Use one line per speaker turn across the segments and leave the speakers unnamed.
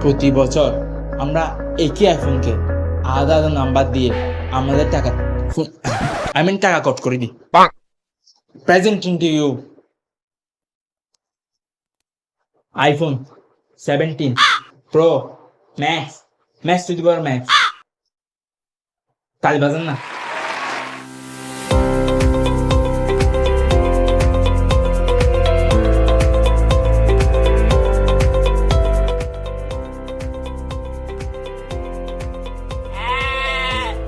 প্রতি বছর আমরা একই আইফোনকে আলাদা আলাদা নাম্বার দিয়ে আমাদের টাকা টাকা কট করে দিই। Presenting to you iPhone 17 pro max max to the power max. তালি বাজান না।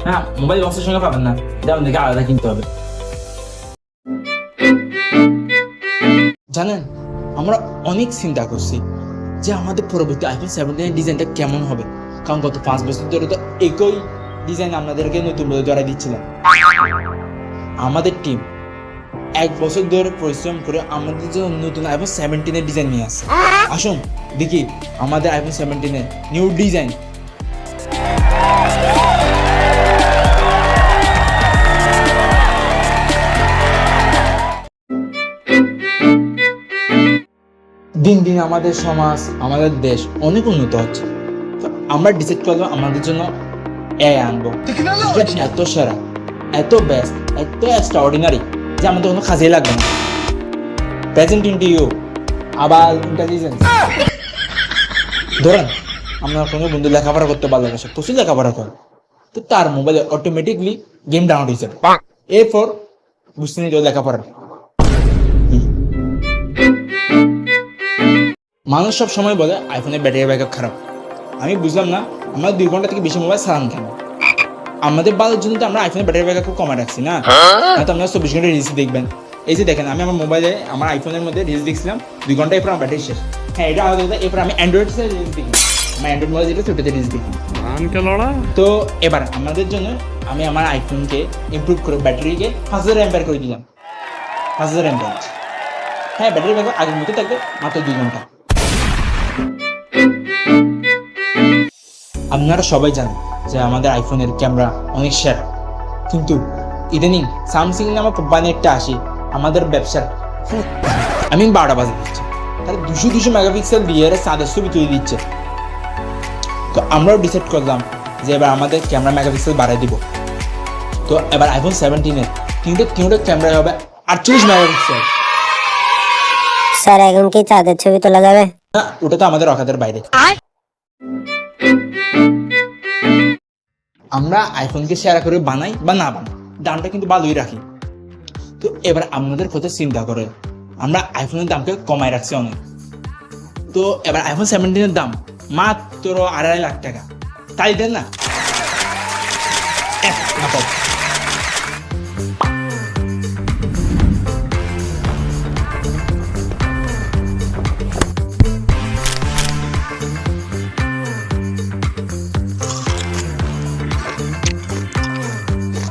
হ্যাঁ, মোবাইল বক্সের সঙ্গে পাবেন না, যেমন দেখে আলাদা কিনতে হবে। জানেন, আমরা অনেক চিন্তা করছি যে আমাদের পরবর্তী আইফোন 17 ডিজাইনটা কেমন হবে, কারণ গত 5 বছর ধরে তো একই ডিজাইন আপনাদেরকে নতুন বলে ধরা দিচ্ছিলাম। আমাদের টিম 1 বছর ধরে পরিশ্রম করে আমাদের জন্য নতুন আইফোন 17 ডিজাইন নিয়ে আসছে। আসুন দেখি আমাদের আইফোন 17 নিউ ডিজাইন। দিন দিন আমাদের সমাজ, আমাদের দেশ অনেক উন্নত হচ্ছে। আমরা ডিসাইড করলাম আমাদের জন্য এআই আনবো, এত সেরা, এত বেস্ট, এত এক্সট্রাঅর্ডিনারি যে আমাদের কোনো কাজেই লাগবে না। প্রেজেন্টিং টু ইউ আবার ইন্টেলিজেন্স। ধরেন আমার কোনো বন্ধু লেখাপড়া করতে ভালোবাসে, প্রচুর লেখাপড়া করে, তো তার মোবাইলে অটোমেটিকলি গেম ডাউনলোড হয়েছে। এরপর বুঝতে নিতে লেখাপড়া। মানুষ সব সময় বলে আইফোনের ব্যাটারি ব্যাকআপ খারাপ। আমি বুঝলাম না আমরা 2 ঘন্টা থেকে বেশি মোবাইল চালান কেন। আমাদের ভালোর জন্য তো আমরা আইফোনের ব্যাটারি ব্যাকআপ কমায় রাখছি না। তো আপনারা 24 ঘন্টা রিলস দেখবেন। এই যে দেখেন, আমি আমার মোবাইলে আমার আইফোনের মধ্যে রিলস দেখছিলাম 2 ঘন্টা, এরপর আমার ব্যাটারি শেষ। হ্যাঁ, এটা আলাদা কথা। এরপর আমি অ্যান্ড্রয়েড রিলস দেখি, আমার অ্যান্ড্রয়েড মোবাইল যেটা সেটাতে রিলস দেখি। তো এবার আমাদের জন্য আমি আমার আইফোনকে ইমপ্রুভ করে ব্যাটারিকে 5000 এমপিআর করে দিলাম। 5000 এমপিআর। হ্যাঁ, ব্যাটারি ব্যাকআপ আগের মতো থাকবে, মাত্র 2 ঘন্টা। আপনারা সবাই জানেন যে আমাদের আইফোনের ক্যামেরা অনেক সেরা, কিন্তু ইদানিং স্যামসাং নামক কোম্পানি একটা আসে আমাদের ব্যবসার আমি 12টা বাজে দিচ্ছে। তাহলে 200 মেগাপিক্সেল দিয়ে সাদা ছবি তুলে দিচ্ছে। তো আমরাও ডিসাইড করলাম যে এবার আমাদের ক্যামেরা মেগাপিক্সেল বাড়াই দিব। তো এবার আইফোন 17-এর তিনটে ক্যামেরা হবে 48 মেগাপিক্সেল।
স্যার, এখন কি চাঁদের ছবি তোলা যাবে?
না, ওটা তো আমাদের অকাতের বাইরে। আমরা আইফোনকে শেয়ার করে বানাই বা না বানাই, দামটা কিন্তু ভালোই রাখি। তো এবার আপনাদের কথা চিন্তা করে আমরা আইফোনের দামকে কমায় রাখছি অনেক। তো এবার আইফোন 17-এর দাম মাত্র 2.5 লাখ টাকা। তাই দেন না?